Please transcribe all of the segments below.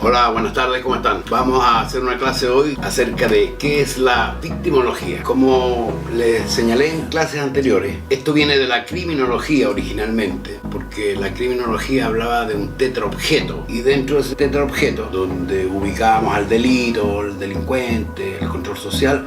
Hola, buenas tardes, ¿cómo están? Vamos a hacer una clase hoy acerca de qué es la victimología. Como les señalé en clases anteriores, esto viene de la criminología originalmente, porque la criminología hablaba de un tetraobjeto, y dentro de ese tetraobjeto, donde ubicábamos al delito, el delincuente, el control social,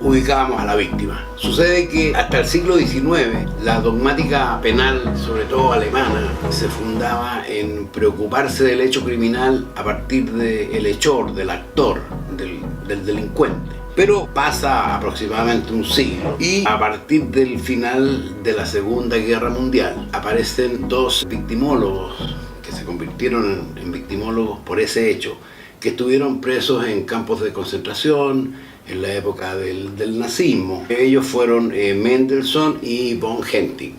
ubicábamos a la víctima. Sucede que hasta el siglo XIX la dogmática penal, sobre todo alemana, se fundaba en preocuparse del hecho criminal a partir del hechor, del actor, del delincuente. Pero pasa aproximadamente un siglo y a partir del final de la Segunda Guerra Mundial aparecen dos victimólogos que se convirtieron en victimólogos por ese hecho, que estuvieron presos en campos de concentración en la época del nazismo. Ellos fueron Mendelssohn y von Hentig.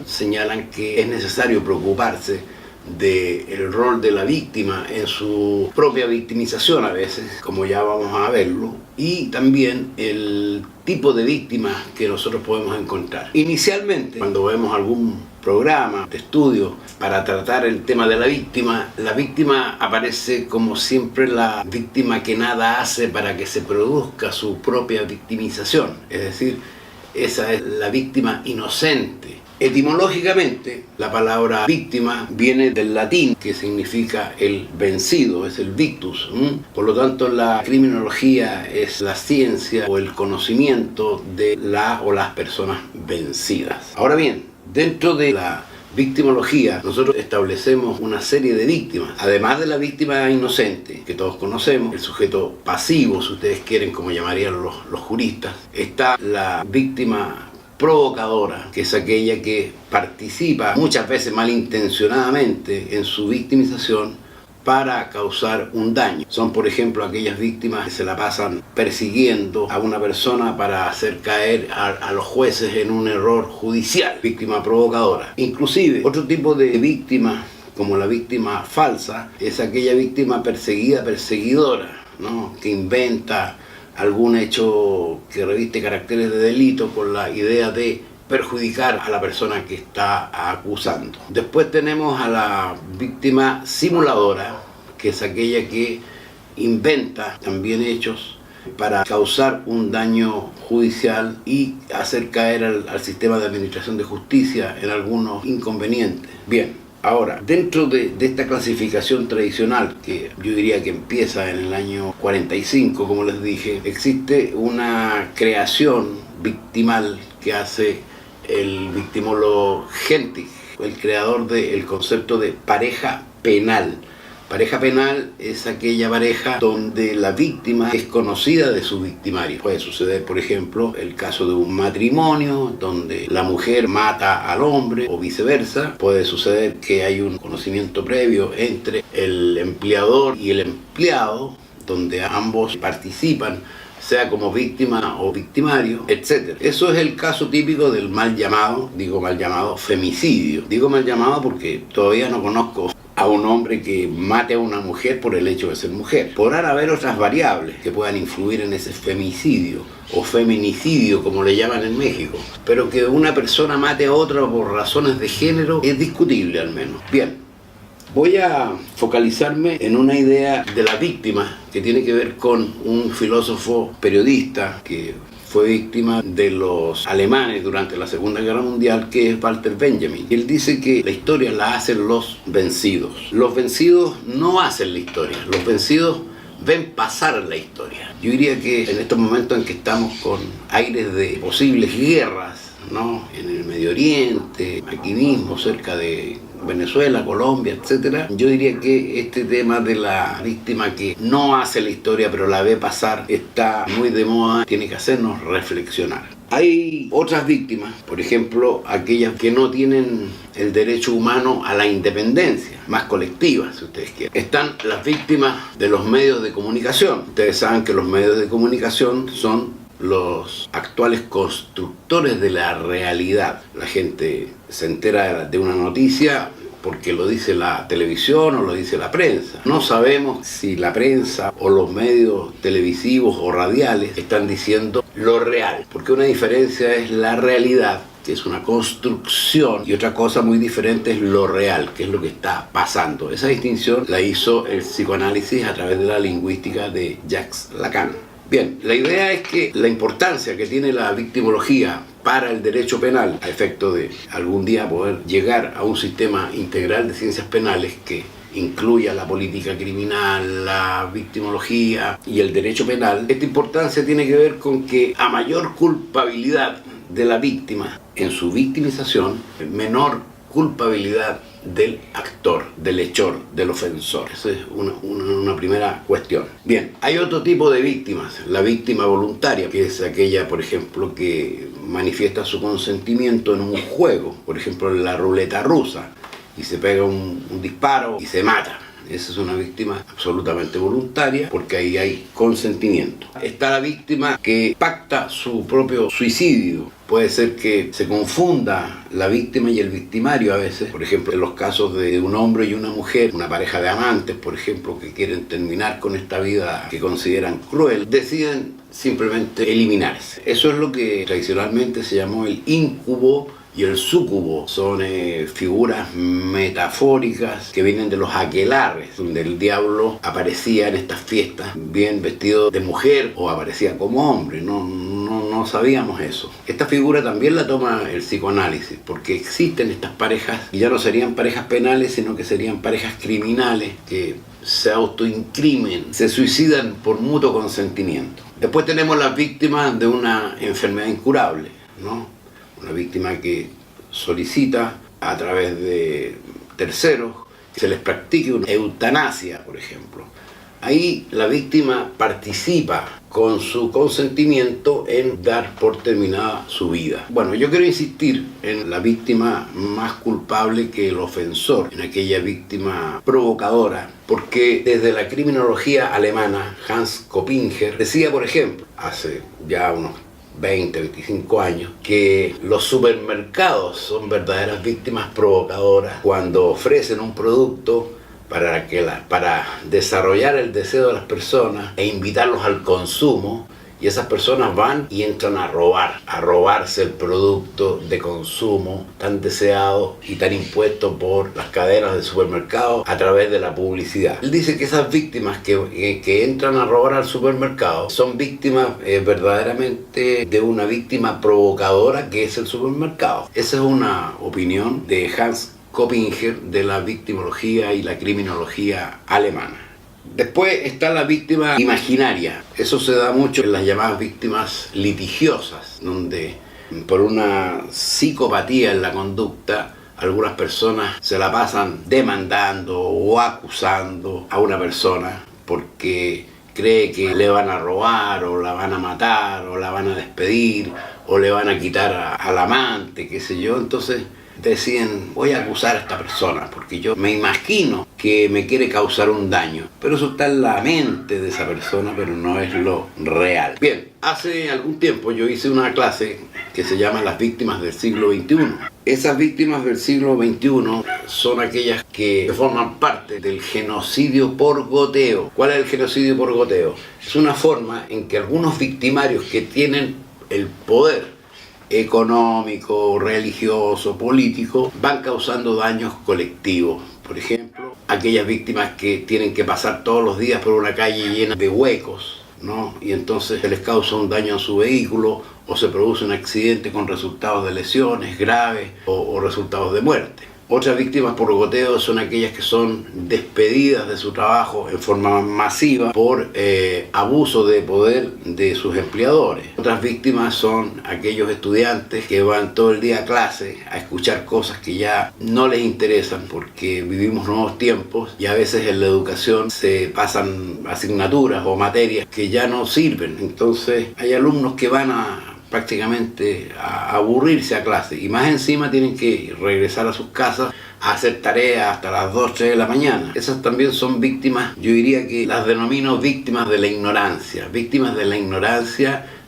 Señalan que es necesario preocuparse del rol de la víctima en su propia victimización a veces, como ya vamos a verlo, y también el tipo de víctima que nosotros podemos encontrar. Inicialmente, cuando vemos algún programa de estudio para tratar el tema de la víctima aparece como siempre la víctima que nada hace para que se produzca su propia victimización, es decir, esa es la víctima inocente. Etimológicamente, la palabra víctima viene del latín, que significa el vencido, es el victus. Por lo tanto, la criminología es la ciencia o el conocimiento de la o las personas vencidas. Ahora bien, dentro de la victimología, nosotros establecemos una serie de víctimas. Además de la víctima inocente, que todos conocemos, el sujeto pasivo, si ustedes quieren, como llamarían los juristas, está la víctima provocadora, que es aquella que participa muchas veces malintencionadamente en su victimización para causar un daño. Son, por ejemplo, aquellas víctimas que se la pasan persiguiendo a una persona para hacer caer a los jueces en un error judicial. Víctima provocadora. Inclusive, otro tipo de víctima, como la víctima falsa, es aquella víctima perseguidora, ¿no? Que inventa algún hecho que reviste caracteres de delito con la idea de perjudicar a la persona que está acusando. Después tenemos a la víctima simuladora, que es aquella que inventa también hechos para causar un daño judicial y hacer caer al sistema de administración de justicia en algunos inconvenientes. Bien. Ahora, dentro de esta clasificación tradicional, que yo diría que empieza en el año 45, como les dije, existe una creación victimal que hace el victimólogo Hentig, el creador del concepto de pareja penal. Pareja penal es aquella pareja donde la víctima es conocida de su victimario. Puede suceder, por ejemplo, el caso de un matrimonio donde la mujer mata al hombre o viceversa. Puede suceder que hay un conocimiento previo entre el empleador y el empleado, donde ambos participan, sea como víctima o victimario, etc. Eso es el caso típico del mal llamado, femicidio. Digo mal llamado porque todavía no conozco a un hombre que mate a una mujer por el hecho de ser mujer. Podrán haber otras variables que puedan influir en ese femicidio o feminicidio, como le llaman en México, pero que una persona mate a otra por razones de género es discutible al menos. Bien, voy a focalizarme en una idea de la víctima que tiene que ver con un filósofo periodista que fue víctima de los alemanes durante la Segunda Guerra Mundial, que es Walter Benjamin. Él dice que la historia la hacen los vencidos. Los vencidos no hacen la historia, los vencidos ven pasar la historia. Yo diría que en estos momentos en que estamos con aires de posibles guerras, ¿no? En el Medio Oriente, aquí mismo, cerca de Venezuela, Colombia, etcétera. Yo diría que este tema de la víctima que no hace la historia pero la ve pasar está muy de moda, tiene que hacernos reflexionar. Hay otras víctimas, por ejemplo, aquellas que no tienen el derecho humano a la independencia, más colectiva, si ustedes quieren. Están las víctimas de los medios de comunicación. Ustedes saben que los medios de comunicación son los actuales constructores de la realidad. La gente se entera de una noticia porque lo dice la televisión o lo dice la prensa. No sabemos si la prensa o los medios televisivos o radiales están diciendo lo real, porque una diferencia es la realidad que es una construcción, y otra cosa muy diferente es lo real, que es lo que está pasando. Esa distinción la hizo el psicoanálisis a través de la lingüística de Jacques Lacan. Bien, la idea es que la importancia que tiene la victimología para el derecho penal, a efecto de algún día poder llegar a un sistema integral de ciencias penales que incluya la política criminal, la victimología y el derecho penal, esta importancia tiene que ver con que a mayor culpabilidad de la víctima en su victimización, menor culpabilidad del actor, del hechor, del ofensor. Esa es una primera cuestión. Bien, hay otro tipo de víctimas, la víctima voluntaria, que es aquella, por ejemplo, que manifiesta su consentimiento en un juego, por ejemplo en la ruleta rusa, y se pega un disparo y se mata. Esa es una víctima absolutamente voluntaria porque ahí hay consentimiento. Está la víctima que pacta su propio suicidio. Puede ser que se confunda la víctima y el victimario a veces. Por ejemplo, en los casos de un hombre y una mujer, una pareja de amantes, por ejemplo, que quieren terminar con esta vida que consideran cruel, deciden simplemente eliminarse. Eso es lo que tradicionalmente se llamó el íncubo y el súcubo. Son figuras metafóricas que vienen de los aquelarres, donde el diablo aparecía en estas fiestas bien vestido de mujer o aparecía como hombre. No sabíamos eso. Esta figura también la toma el psicoanálisis, porque existen estas parejas y ya no serían parejas penales, sino que serían parejas criminales que se autoincrimen, se suicidan por mutuo consentimiento. Después tenemos las víctimas de una enfermedad incurable, ¿no? Una víctima que solicita a través de terceros que se les practique una eutanasia, por ejemplo. Ahí la víctima participa con su consentimiento en dar por terminada su vida. Bueno, yo quiero insistir en la víctima más culpable que el ofensor, en aquella víctima provocadora, porque desde la criminología alemana, Hans Coppinger decía, por ejemplo, hace ya unos 20, 25 años, que los supermercados son verdaderas víctimas provocadoras cuando ofrecen un producto para desarrollar el deseo de las personas e invitarlos al consumo, y esas personas van y entran a robarse el producto de consumo tan deseado y tan impuesto por las cadenas de supermercados a través de la publicidad. Él dice que esas víctimas que entran a robar al supermercado son víctimas verdaderamente de una víctima provocadora que es el supermercado. Esa es una opinión de Hans Coppinger de la victimología y la criminología alemana. Después está la víctima imaginaria. Eso se da mucho en las llamadas víctimas litigiosas, donde por una psicopatía en la conducta algunas personas se la pasan demandando o acusando a una persona porque cree que le van a robar o la van a matar o la van a despedir o le van a quitar al amante, qué sé yo. Entonces deciden, voy a acusar a esta persona porque yo me imagino que me quiere causar un daño, pero eso está en la mente de esa persona, pero no es lo real. Bien, hace algún tiempo yo hice una clase que se llama Las víctimas del siglo XXI. Esas víctimas del siglo XXI son aquellas que forman parte del genocidio por goteo. ¿Cuál es el genocidio por goteo? Es una forma en que algunos victimarios que tienen el poder económico, religioso, político, van causando daños colectivos. Por ejemplo, aquellas víctimas que tienen que pasar todos los días por una calle llena de huecos, ¿no? Y entonces se les causa un daño a su vehículo o se produce un accidente con resultados de lesiones graves o resultados de muerte. Otras víctimas por goteo son aquellas que son despedidas de su trabajo en forma masiva por abuso de poder de sus empleadores. Otras víctimas son aquellos estudiantes que van todo el día a clase a escuchar cosas que ya no les interesan porque vivimos nuevos tiempos y a veces en la educación se pasan asignaturas o materias que ya no sirven. Entonces hay alumnos que van prácticamente a aburrirse a clase y más encima tienen que regresar a sus casas a hacer tareas hasta las 2, 3 de la mañana. Esas también son víctimas, yo diría que las denomino víctimas de la ignorancia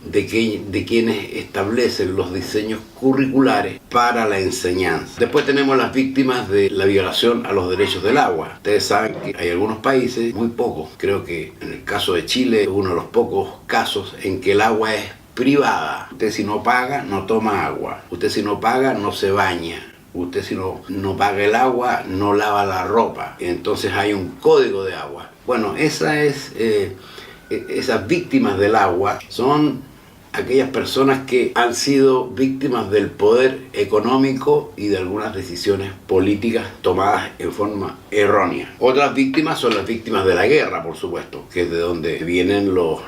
de quienes establecen los diseños curriculares para la enseñanza. Después tenemos las víctimas de la violación a los derechos del agua. Ustedes saben que hay algunos países, muy pocos, creo que en el caso de Chile es uno de los pocos casos en que el agua es privada. Usted si no paga, no toma agua. Usted si no paga, no se baña. Usted si no paga el agua, no lava la ropa. Entonces hay un código de agua. Bueno, esas víctimas del agua son aquellas personas que han sido víctimas del poder económico y de algunas decisiones políticas tomadas en forma errónea. Otras víctimas son las víctimas de la guerra, por supuesto, que es de donde vienen los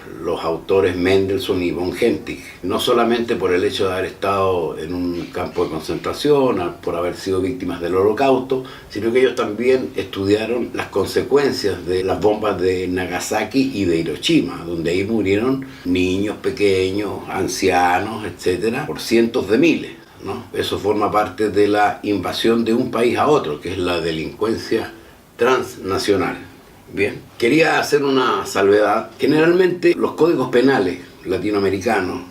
autores Mendelssohn y von Hentig. No solamente por el hecho de haber estado en un campo de concentración, por haber sido víctimas del Holocausto, sino que ellos también estudiaron las consecuencias de las bombas de Nagasaki y de Hiroshima, donde ahí murieron niños pequeños, ancianos, etcétera, por cientos de miles, ¿no? Eso forma parte de la invasión de un país a otro, que es la delincuencia transnacional. Bien, quería hacer una salvedad. Generalmente los códigos penales latinoamericanos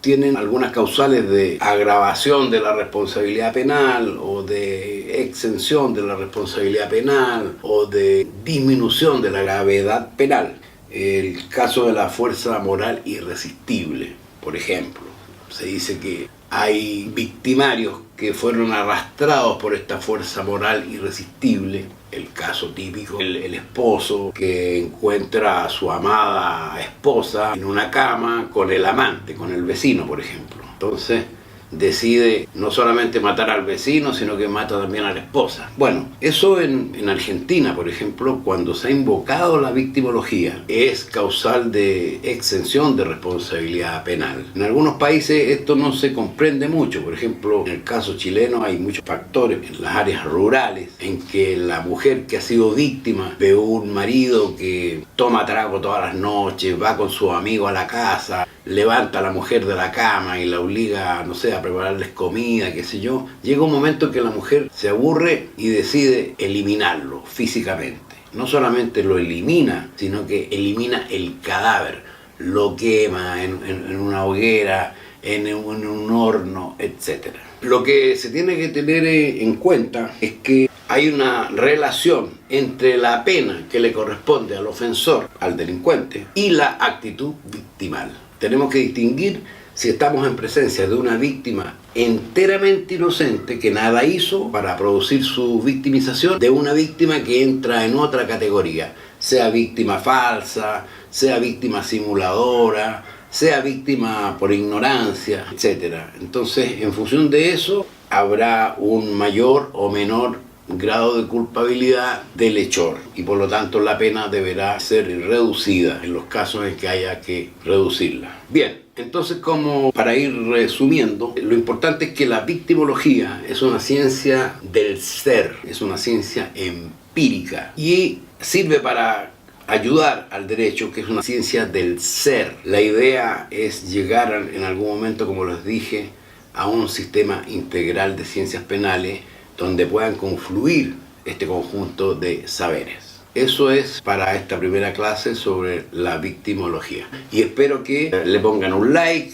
tienen algunas causales de agravación de la responsabilidad penal o de exención de la responsabilidad penal o de disminución de la gravedad penal. El caso de la fuerza moral irresistible, por ejemplo. Se dice que hay victimarios que fueron arrastrados por esta fuerza moral irresistible. El caso típico, el esposo que encuentra a su amada esposa en una cama con el amante, con el vecino, por ejemplo. Entonces decide no solamente matar al vecino, sino que mata también a la esposa. Bueno, eso en Argentina, por ejemplo, cuando se ha invocado la victimología, es causal de exención de responsabilidad penal. En algunos países esto no se comprende mucho. Por ejemplo, en el caso chileno hay muchos factores en las áreas rurales en que la mujer que ha sido víctima de un marido que toma trago todas las noches, va con su amigo a la casa, levanta a la mujer de la cama y la obliga, no sé, a prepararles comida, qué sé yo, llega un momento en que la mujer se aburre y decide eliminarlo físicamente. No solamente lo elimina, sino que elimina el cadáver, lo quema en una hoguera, en un horno, etc. Lo que se tiene que tener en cuenta es que hay una relación entre la pena que le corresponde al ofensor, al delincuente, y la actitud victimal. Tenemos que distinguir si estamos en presencia de una víctima enteramente inocente que nada hizo para producir su victimización, de una víctima que entra en otra categoría, sea víctima falsa, sea víctima simuladora, sea víctima por ignorancia, etc. Entonces, en función de eso, habrá un mayor o menor grado de culpabilidad del hechor y por lo tanto la pena deberá ser reducida en los casos en que haya que reducirla. Bien, entonces, como para ir resumiendo, lo importante es que la victimología es una ciencia del ser, es una ciencia empírica y sirve para ayudar al derecho, que es una ciencia del ser. La idea es llegar en algún momento, como les dije, a un sistema integral de ciencias penales donde puedan confluir este conjunto de saberes. Eso es para esta primera clase sobre la victimología. Y espero que le pongan un like,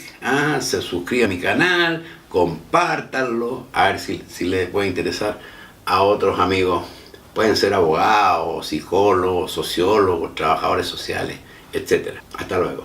se suscriban a mi canal, compártanlo, a ver si les puede interesar a otros amigos. Pueden ser abogados, psicólogos, sociólogos, trabajadores sociales, etc. Hasta luego.